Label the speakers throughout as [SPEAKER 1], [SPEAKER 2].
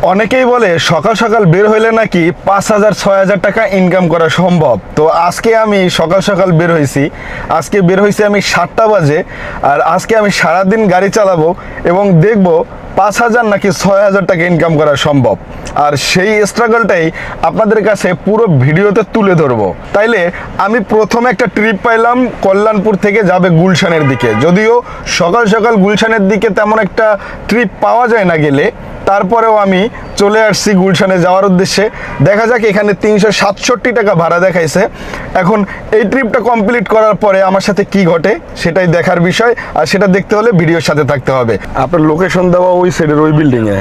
[SPEAKER 1] অনেকেই বলে সকাল সকাল বের হইলে নাকি 5,000-6,000 টাকা ইনকাম করা সম্ভব। তো আজকে আমি সকাল সকাল বের হয়েছি। আজকে বের হয়েছি আমি 7টা বাজে। আর আজকে আমি সারাদিন গাড়ি চালাবো এবং দেখব 5,000 নাকি 6,000 টাকা ইনকাম করা সম্ভব। আর সেই স্ট্রাগলটাই আপনাদের কাছে পুরো ভিডিওতে তুলে ধরবো। তাইলে আমি প্রথমে একটা ট্রিপ পাইলাম কল্যাণপুর থেকে যাবে গুলশানের দিকে। যদিও সকাল সকাল গুলশানের দিকে তেমন একটা ট্রিপ পাওয়া যায় না গেলে, তারপরেও আমি চলে আসছি গুলশানে যাওয়ার উদ্দেশ্যে। দেখা যাক এখানে 367 টাকা ভাড়া দেখাইছে। এখন এই ট্রিপটা কমপ্লিট করার পরে আমার সাথে কি ঘটে সেটাই দেখার বিষয়, আর সেটা দেখতে হলে ভিডিওর সাথে থাকতে হবে। আপনার লোকেশন দেওয়া ওই সাইডের ওই বিল্ডিংয়ে।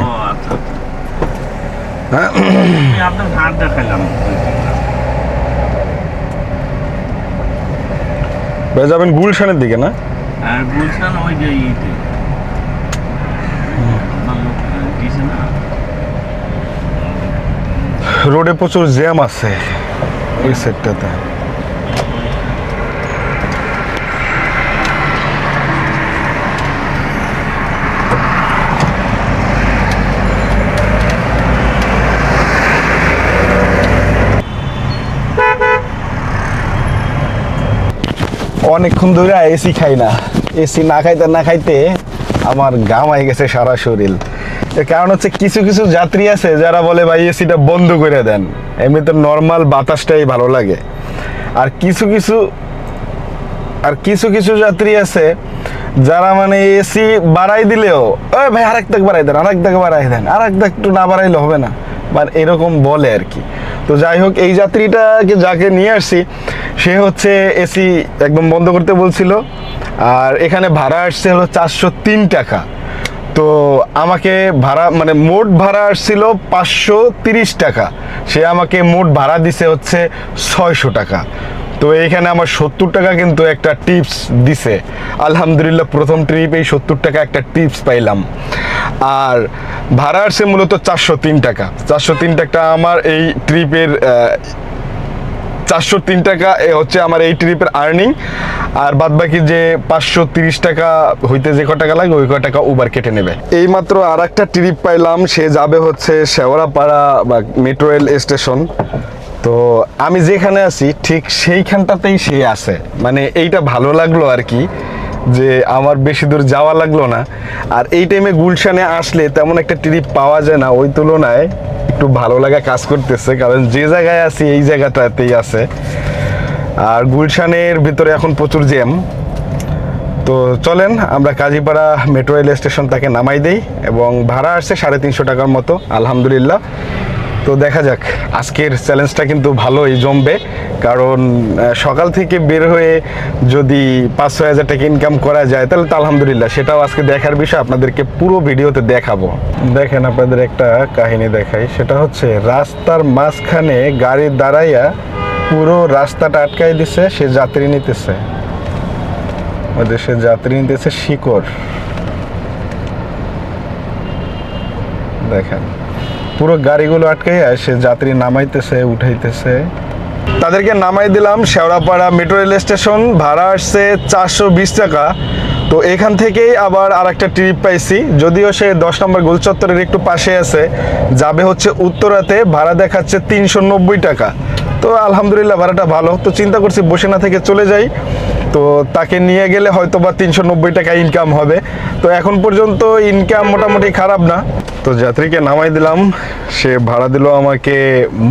[SPEAKER 1] হ্যাঁ,
[SPEAKER 2] আপনার হাত দেখাইলাম।
[SPEAKER 1] যাবেন গুলশানের দিকে না?
[SPEAKER 2] আর গুলশান ওই যে
[SPEAKER 1] রোডে প্রচুর জ্যাম আছে ওই সাইডটাতে। অনেকক্ষণ ধরে এসি খাই না। এসি না খাইতে না খাইতে আমার ঘামাই গেছে সারা শরীর। এর কারণ হচ্ছে কিছু কিছু যাত্রী আছে যারা বলে ভাই এসিটা বন্ধ করে দেন, এমনি তো নর্মাল বাতাসটাই ভালো লাগে। আর কিছু কিছু যাত্রী আছে যারা মানে এসি বাড়াই দিলেও ওই ভাই আরেক দাগ বাড়াই দেন, আরেক দাগ বাড়াই দেন, আরেক দাগ একটু না বাড়াইলে হবে না, মানে এরকম বলে আর কি। তো যাই হোক, এই যাত্রীটাকে যাকে নিয়ে আসছি সে হচ্ছে এসি একদম বন্ধ করতে বলছিল। আর এখানে ভাড়া আসছে হলো 403 টাকা। তো আমাকে ভাড়া মানে মোট ভাড়া আসছিল 530 টাকা, সে আমাকে মোট ভাড়া দিছে হচ্ছে 600 টাকা। তো এইখানে আমার 70 টাকা কিন্তু একটা টিপস দিছে। আলহামদুলিল্লাহ, প্রথম ট্রিপেই 70 টাকা একটা টিপস পাইলাম। আর ভাড়া আসছে মূলত 403 টাকা। 403 টাকা আমার এই ট্রিপের 403 টাকা হচ্ছে আমার এই ট্রিপের আর্নিং। আর বাদ বাকি যে 530 টাকা হইতে যে টাকা লাগে ওই টাকা উবার কেটে নেবে। এইমাত্র আর একটা ট্রিপ পাইলাম, সে যাবে হচ্ছে শেওড়াপাড়া বা মেট্রো রেল স্টেশন। তো আমি যেখানে আছি ঠিক সেইখানটাতেই সে আছে, মানে এইটা ভালো লাগলো আর কি, যে আমার বেশি দূর যাওয়া লাগলো না। আর এই টাইমে গুলশানে আসলে তেমন একটা ট্রিপ পাওয়া যায় না, ওই তুলনায় একটু ভালো লাগা কাজ করতেছে, কারণ যে জায়গায় আছি এই জায়গাটাতেই আছে। আর গুলশানের ভিতরে এখন প্রচুর জ্যাম। তো চলেন আমরা কাজীপাড়া মেট্রো রেল স্টেশন তাকে নামাই দেই, এবং ভাড়া আসছে 350 টাকার মতো, আলহামদুলিল্লাহ। তো দেখা যাক, আজকের চ্যালেঞ্জটা কিন্তু ভালোই জমবে, কারণ সকাল থেকে বের হয়ে যদি 5-6 হাজার টাকা ইনকাম করা যায় তাহলে তো আলহামদুলিল্লাহ, সেটাও আজকে দেখার বিষয়, আপনাদেরকে পুরো ভিডিওতে দেখাবো। দেখেন আপনাদের একটা কাহিনী দেখাই, সেটা হচ্ছে রাস্তার মাঝখানে গাড়ি দাঁড়াইয়া পুরো রাস্তাটা আটকাই দিছে, সে যাত্রী নিতেছে, ওদের সে যাত্রী নিতেছে শিকড়। দেখেন পুরো গাড়িগুলো আটকাইয়া সে যাত্রী নামাইতেছে উঠাইতেছে। তাদেরকে নামাই দিলাম শেওড়াপাড়া মেট্রো রেল স্টেশন, ভাড়া আসছে 420 টাকা। তো এখান থেকেই আবার আর একটা ট্রিপ পাইছি, যদিও সে 10 নম্বর গোল চত্বরের একটু পাশে আছে, যাবে হচ্ছে উত্তরাতে, ভাড়া দেখাচ্ছে 390 টাকা। তো আলহামদুলিল্লাহ ভাড়াটা ভালো। তো চিন্তা করছি বসে না থেকে চলে যাই, তো তাকে নিয়ে গেলে হয়তো বা 390 টাকা ইনকাম হবে। তো এখন পর্যন্ত ইনকাম মোটামুটি খারাপ না। তো যাত্রীকে নামাই দিলাম, সে ভাড়া দিল আমাকে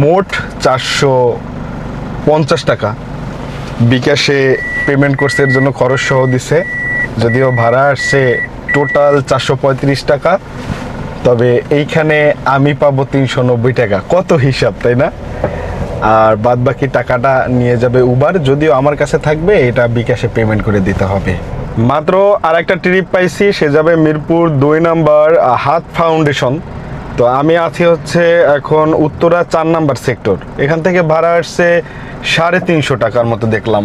[SPEAKER 1] মোট 450 টাকা। বিকাশে পেমেন্ট করছে, এর জন্য খরচ সহ দিছে। যদিও ভাড়া আসছে টোটাল 435 টাকা, তবে এইখানে আমি পাবো 390 টাকা। কত হিসাব, তাই না? আর বাদ বাকি টাকাটা নিয়ে যাবে উবার, যদিও আমার কাছে থাকবে, এটা বিকাশে পেমেন্ট করে দিতে হবে। মাত্র আর একটা ট্রিপ পাইছি, সে যাবে মিরপুর 2 নাম্বার হাত ফাউন্ডেশন। তো আমি আছি হচ্ছে এখন উত্তরা 4 নাম্বার সেক্টর। এখান থেকে ভাড়া আসছে 350 টাকার মতো দেখলাম।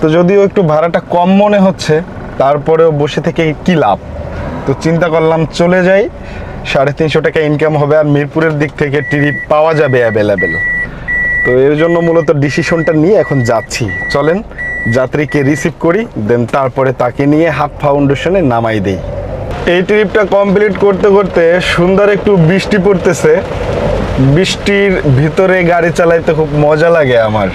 [SPEAKER 1] তো যদিও একটু ভাড়াটা কম মনে হচ্ছে, তারপরেও বসে থেকে কি লাভ। তো চিন্তা করলাম চলে যাই, 350 টাকা ইনকাম হবে, আর মিরপুরের দিক থেকে ট্রিপ পাওয়া যাবে অ্যাভেলেবেল। তো এর জন্য মূলত ডিসিশনটা নিয়ে এখন যাচ্ছি। চলেন যাত্রীকে রিসিভ করি, দেন তারপরে তাকে নিয়ে হাত ফাউন্ডেশনে নামাই দেই। এই ট্রিপটা কমপ্লিট করতে করতে সুন্দর একটু বৃষ্টি পড়তেছে। বৃষ্টির ভিতরে গাড়ি চালাইতে খুব মজা লাগে আমার।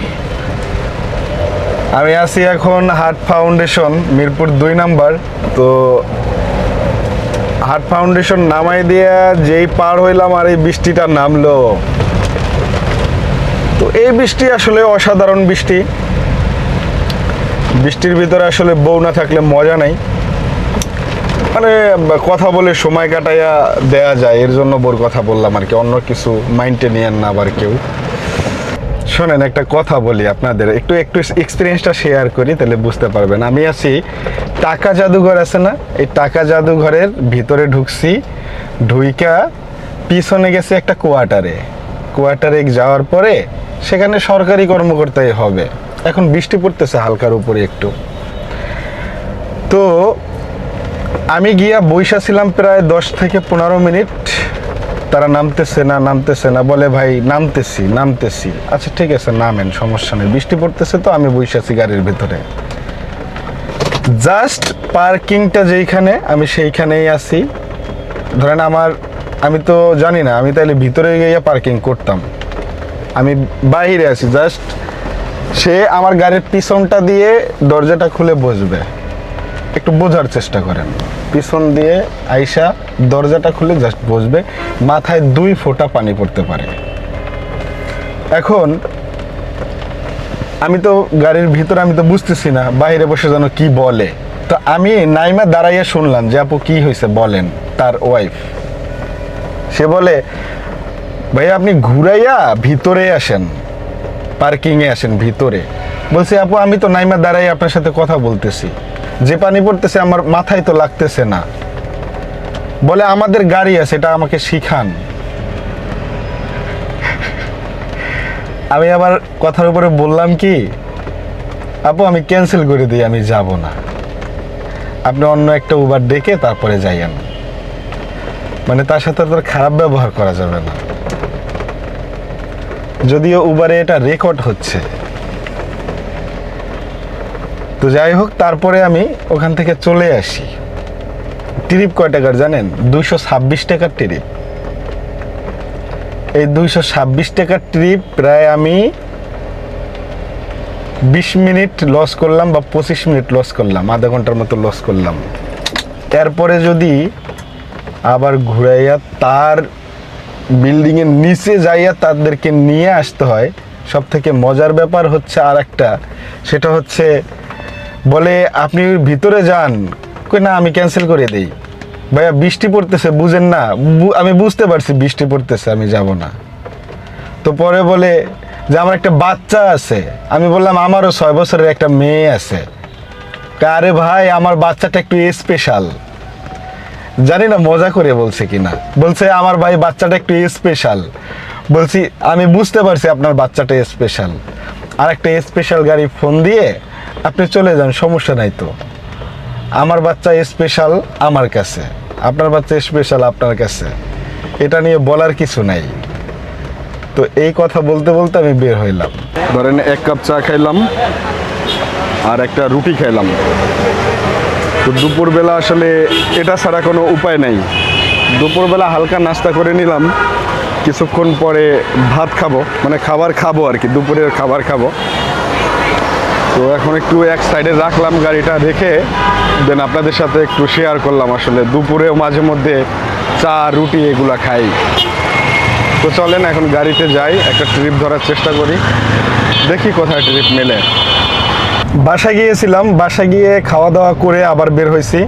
[SPEAKER 1] আমি আছি এখন হার্ট ফাউন্ডেশন, মিরপুর 2 নাম্বার। তো হার্ট ফাউন্ডেশন নামাই দিয়া যেই পার হইলাম আর এই বৃষ্টিটা নামলো। তো এই বৃষ্টি আসলে অসাধারণ বৃষ্টি। বৃষ্টির ভিতরে আসলে বউ না থাকলে মজা নাই, মানে কথা বলে সময় কাটাইয়া দেয়া যায়, এর জন্য বোর কথা বললাম আর কি, অন্য কিছু মাইন্ডে নিয়েন না আবার কেউ। শোনেন, একটা কথা বলি আপনাদের, একটু একটু এক্সপিরিয়েন্সটা শেয়ার করি, তাহলে বুঝতে পারবেন। আমি আছি টাকা জাদুঘর আছে না, এই টাকা জাদুঘরের ভিতরে ঢুকছি, ঢুইকা পিছনে গেছে একটা কোয়ার্টারে যাওয়ার পরে সেখানে সরকারি কর্মকর্তাই হবে। এখন বৃষ্টি পড়তেছে হালকার উপরে একটু। তো আমি গিয়া বইসা ছিলাম প্রায় 10 থেকে 15 মিনিট। তারা নামতেছে না, বলে ভাই নামতেছি। আচ্ছা ঠিক আছে নামেন, সমস্যা নেই, বৃষ্টি পড়তেছে তো। আমি বইসাছি গাড়ির ভিতরে, জাস্ট পার্কিংটা যেইখানে, আমি সেইখানেই আছি। ধরেন আমি তো জানি না, আমি তাইলে ভিতরে গিয়ে পার্কিং করতাম, আমি বাইরে আছি। জাস্ট সে আমার গাড়ির পিছনটা দিয়ে দরজাটা খুলে বসবে, একটু বোঝার চেষ্টা করেন। পিছন দিয়ে আইসা দরজাটা খুলে জাস্ট বসবে, মাথায় 2 ফোঁটা পানি পড়তে পারে। এখন আমি তো গাড়ির ভিতরে, আমি তো বুঝতেছি না বাইরে বসে যেন কি বলে। তো আমি নাইমা দাঁড়াইয়া শুনলাম যে আপু কি হয়েছে বলেন। তার ওয়াইফ সে বলে, ভাই আপনি ঘুরাইয়া ভিতরে আসেন, পার্কিংয়ে আসেন ভিতরে। বলছি আপু আমি তো নাইমা দাঁড়াই আপনার সাথে কথা বলতেছি, যে পানি পড়তেছে আমার মাথায় তো লাগতেছে না। বলে আমাদের গাড়ি আছে, এটা আমাকে শিখান। আমি আবার কথার উপরে বললাম কি, আপু আমি ক্যান্সেল করে দিই, আমি যাব না, আপনি অন্য একটা উবার ডেকে তারপরে যাইয়েন। মানে তার সাথে তার খারাপ ব্যবহার করা যাবে না, যদিও উবারে এটা রেকর্ড হচ্ছে। তো যাই হোক, তারপরে আমি ওখান থেকে চলে আসি। ট্রিপ কয় টাকার জানেন? 226 টাকার ট্রিপ। এই 226 টাকার ট্রিপ প্রায় আমি 20 মিনিট লস করলাম বা 25 মিনিট লস করলাম, আধা ঘন্টার মতো লস করলাম। এরপরে যদি আবার ঘুরাইয়া তার বিল্ডিংয়ের নিচে যাইয়া তাদেরকে নিয়ে আসতে হয়। সব থেকে মজার ব্যাপার হচ্ছে আর একটা, সেটা হচ্ছে বলে আপনি ভিতরে যান, কই না আমি ক্যান্সেল করে দিই। ভাইয়া বৃষ্টি পড়তেছে, বুঝেন না? আমি বুঝতে পারছি বৃষ্টি পড়তেছে, আমি যাব না। তো পরে বলে যে আমার একটা বাচ্চা আছে। আমি বললাম আমারও 6 বছরের একটা মেয়ে আছে। আরে ভাই আমার বাচ্চাটা একটু স্পেশাল। জানি না মজা করে বলছে কিনা, বলছে আমার ভাই বাচ্চাটা একটু স্পেশাল। বলছি আমি বুঝতে পারছি আপনার বাচ্চাটা স্পেশাল, আর একটা স্পেশাল গাড়ি ফোন দিয়ে আপনি চলে যান, সমস্যা নাই। তো আমার বাচ্চা স্পেশাল আমার কাছে, আপনার বাচ্চা স্পেশাল আপনার কাছে, এটা নিয়ে বলার কিছু নাই। তো এই কথা বলতে বলতে আমি বের হইলাম। ধরেন 1 কাপ চা খাইলাম আর একটা রুটি খাইলাম। তো দুপুরবেলা আসলে এটা ছাড়া কোনো উপায় নাই। দুপুরবেলা হালকা নাস্তা করে নিলাম, কিছুক্ষণ পরে ভাত খাবো, মানে খাবার খাবো আর কি, দুপুরের খাবার খাবো। তো এখন একটু এক সাইডে রাখলাম গাড়িটা, রেখে দেন আপনাদের সাথে একটু শেয়ার করলাম। আসলে দুপুরেও মাঝে মধ্যে চা রুটি এগুলা খাই। তো চলেন এখন গাড়িতে যাই, একটা ট্রিপ ধরার চেষ্টা করি, দেখি কোথায় ট্রিপ মেলে। বাসা গিয়েছিলাম, বাসা গিয়ে খাওয়া দাওয়া করে আবার বের হয়েছি।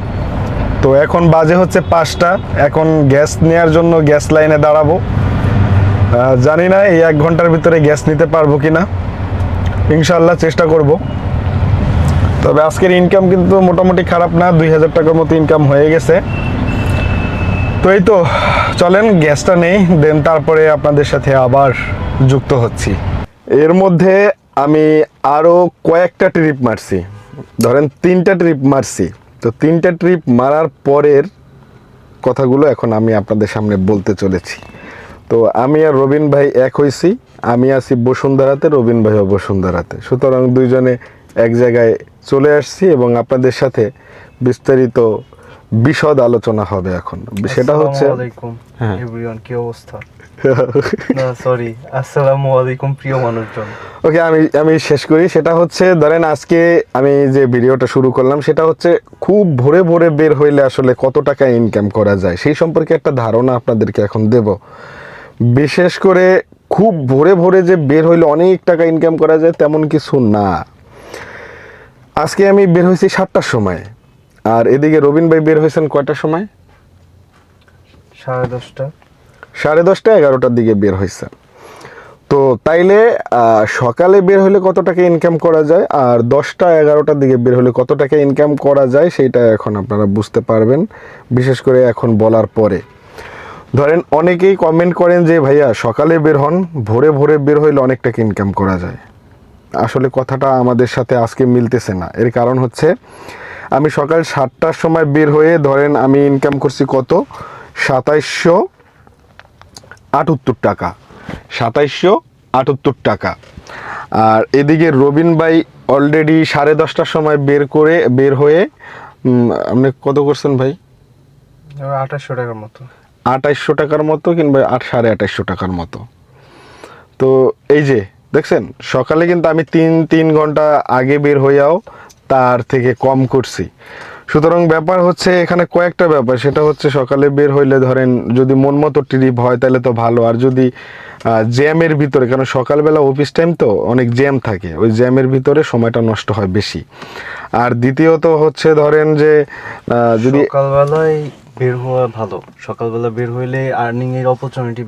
[SPEAKER 1] তো এখন বাজে হচ্ছে 5টা। এখন গ্যাস নেওয়ার জন্য গ্যাস লাইনে দাঁড়াবো। জানি না এই 1 ঘন্টার ভিতরে গ্যাস নিতে পারবো কিনা, ইনশাল্লাহ চেষ্টা করব। তবে আজকের ইনকাম কিন্তু মোটামুটি খারাপ না, 2000 টাকার মতো ইনকাম হয়ে গেছে। তো এই তো চলেন গ্যাসটা নেই, দেন তারপরে আপনাদের সাথে আবার যুক্ত হচ্ছি। এর মধ্যে আমি আরও কয়েকটা ট্রিপ মারছি, ধরেন 3টা ট্রিপ মারছি। তো 3টা ট্রিপ মারার পরের কথাগুলো এখন আমি আপনাদের সামনে বলতে চলেছি। তো আমি আর রবিন ভাই এক হয়েছি, আমি আছি বসুন্ধরাতে, রবিন ভাইও বসুন্ধরাতে। সুতরাং দুইজনে এক জায়গায় চলে আসছি এবং আপনাদের সাথে বিস্তারিত বিশদ আলোচনা হবে এখন, সেটা হচ্ছে
[SPEAKER 3] আসসালামু আলাইকুম
[SPEAKER 1] হ্যাঁ।
[SPEAKER 3] এভরিওয়ান, কি অবস্থা? না সরি, আসসালামু আলাইকুম প্রিয় মানুষজন।
[SPEAKER 1] ওকে, আমি শেষ করি। সেটা হচ্ছে ধরেন আজকে আমি যে ভিডিওটা শুরু করলাম সেটা হচ্ছে খুব ভোরে ভোরে বের হইলে আসলে কত টাকা ইনকাম করা যায় সেই সম্পর্কে একটা ধারণা আপনাদেরকে এখন দেব। বিশেষ করে খুব ভোরে ভোরে যে বের হইলে অনেক টাকা ইনকাম করা যায় তেমন কিছু না। আজকে আমি বের হয়েছি 7টার সময়, আর এদিকে রবিন ভাই বের হয়েছেন কয়টার সময়?
[SPEAKER 3] 10:30।
[SPEAKER 1] 10:30 11টার দিকে বের হয়েছে। তো তাইলে সকালে বের হলে কত টাকা ইনকাম করা যায় আর 10টা 11টার দিকে বের হলে কত টাকা ইনকাম করা যায় সেটা এখন আপনারা বুঝতে পারবেন, বিশেষ করে এখন বলার পরে। ধরেন অনেকেই কমেন্ট করেন যে ভাইয়া সকালে বের হন, ভোরে ভোরে বের হইলে অনেক টাকা ইনকাম করা যায়। আসলে কথাটা আমাদের সাথে আজকে মিলতেছে না। এর কারণ হচ্ছে আমি সকাল 7টার সময় বের হয়ে ধরেন আমি ইনকাম করছি কত, 2778 টাকা, 2778 টাকা। আর এদিকে রবিন ভাই অলরেডি 10:30টার সময় বের হয়ে আপনি কত করছেন ভাই?
[SPEAKER 3] 2800 টাকার মতো।
[SPEAKER 1] 2800 টাকার মতো কিংবা 2850 টাকার মতো। তো এই যে দেখছেন, সকালে কিন্তু আমি তিন ঘন্টা আগে বের হইয়াও তার থেকে কম করছি। সুতরাং ব্যাপার হচ্ছে এখানে কয়েকটা ব্যাপার। সেটা হচ্ছে সকালে বের হইলে ধরেন যদি মন মতো ট্রিপ হয় তাহলে তো ভালো, আর যদি জ্যামের ভিতরে, কারণ সকালবেলা অফিস টাইম তো অনেক জ্যাম থাকে, ওই জ্যামের ভিতরে সময়টা নষ্ট হয় বেশি। আর দ্বিতীয়ত হচ্ছে ধরেন যে যদি
[SPEAKER 3] সকালবেলায় বের হওয়া ভালো, সকালবেলা বের হইলে আর্নিং এর অপরচুনিটি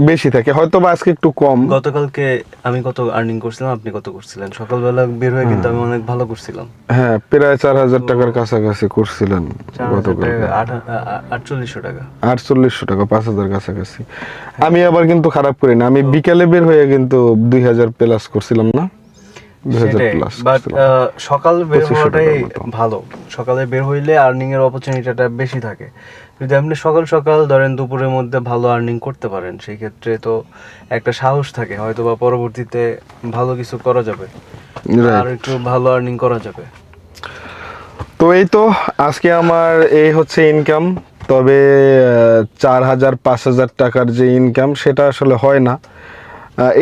[SPEAKER 3] বেশি থাকে।
[SPEAKER 1] হয়তো বা আজকে একটু কম।
[SPEAKER 3] গতকালকে আমি কত আর্নিং করছিলাম, আপনি কত করছিলেন? সকালবেলা বের হয়ে কিন্তু আমি অনেক ভালো করছিলাম।
[SPEAKER 1] হ্যাঁ, প্রায় 4000 টাকার কাছাকাছি করছিলেন
[SPEAKER 3] 4000
[SPEAKER 1] গতকাল।
[SPEAKER 3] টাকা, 4800 টাকা।
[SPEAKER 1] 4800 টাকা, 5000 কাছাকাছি। আমি আবার কিন্তু খারাপ করি না, আমি বিকালে বের হয়ে কিন্তু 2000 প্লাস করছিলাম না, 2000 প্লাস।
[SPEAKER 3] বাট সকাল বের
[SPEAKER 1] 2500
[SPEAKER 3] হওয়াটাই
[SPEAKER 1] টাকার মতো।
[SPEAKER 3] ভালো। সকালে বের হইলে আর্নিং এর অপরচুনিটিটা বেশি থাকে। যদি আপনি সকাল সকাল ধরেন দুপুরের মধ্যে ভালো আর্নিং করতে পারেন, সেই ক্ষেত্রে তো একটা সাহস থাকে, হয়তো বা পরবর্তীতে ভালো কিছু করা যাবে, আর একটু ভালো আর্নিং করা যাবে।
[SPEAKER 1] তো এই তো আজকে আমার এই হচ্ছে ইনকাম। তবে 4000-5000 টাকার যে ইনকাম সেটা আসলে হয় না।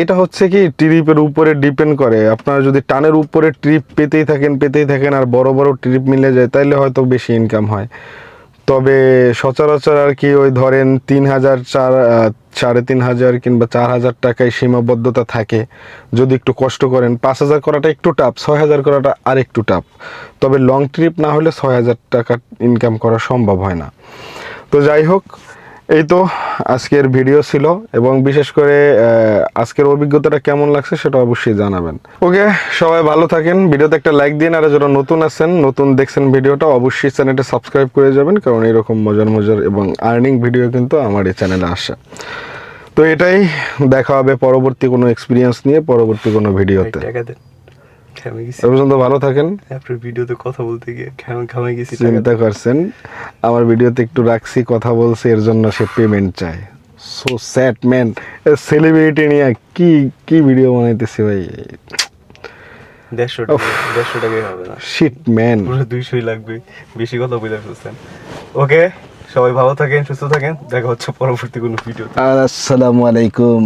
[SPEAKER 1] এটা হচ্ছে কি ট্রিপের উপরে ডিপেন্ড করে। আপনারা যদি টানের উপরে ট্রিপ পেতেই থাকেন আর বড় বড় ট্রিপ মিলে যায় তাহলে হয়তো বেশি ইনকাম হয়। তবে সচরাচর আর কি ওই ধরেন 3000, 3500 কিংবা 4000 টাকায় সীমাবদ্ধতা থাকে। যদি একটু কষ্ট করেন 5000 করাটা একটু টাফ, 6000 করাটা আর একটু টাফ। তবে লং ট্রিপ না হলে 6000 টাকা ইনকাম করা সম্ভব হয় না। তো যাই হোক, এই তো আজকের ভিডিও ছিল, এবং বিশেষ করে আজকের অভিজ্ঞতাটা কেমন লাগছে সেটা অবশ্যই জানাবেন। ওকে, সবাই ভালো থাকেন। ভিডিওতে একটা লাইক দিন, আর যারা নতুন দেখছেন ভিডিওটা অবশ্যই চ্যানেলটা সাবস্ক্রাইব করে যাবেন, কারণ এরকম মজার এবং আর্নিং ভিডিও কিন্তু আমার এই চ্যানেলে আসে। তো এটাই, দেখা হবে পরবর্তী কোনো এক্সপিরিয়েন্স নিয়ে পরবর্তী কোনো ভিডিওতে।
[SPEAKER 3] টাকা দেন, ঘামে গেছি।
[SPEAKER 1] এ পর্যন্ত ভালো থাকেন।
[SPEAKER 3] আপনার ভিডিওতে কথা বলতে গিয়ে ঘামে গেছি।
[SPEAKER 1] চিন্তা করছেন আমার ভিডিওতে একটু রাখছি, কথা বলছি, এর জন্য সে পেমেন্ট চায়। সো স্যাড ম্যান, সেলিব্রিটি নিয়ে কি ভিডিও বানাইতেছি ভাই।
[SPEAKER 3] 150 টাকাই হবে না,
[SPEAKER 1] শিট ম্যান।
[SPEAKER 3] পুরো 200 লাগবে। বেশি কথা বলে ফেলছেন। ওকে, সবাই ভালো থাকেন, সুস্থ থাকেন, দেখা হচ্ছে পরবর্তী কোনো ভিডিও।
[SPEAKER 1] আসসালামু আলাইকুম।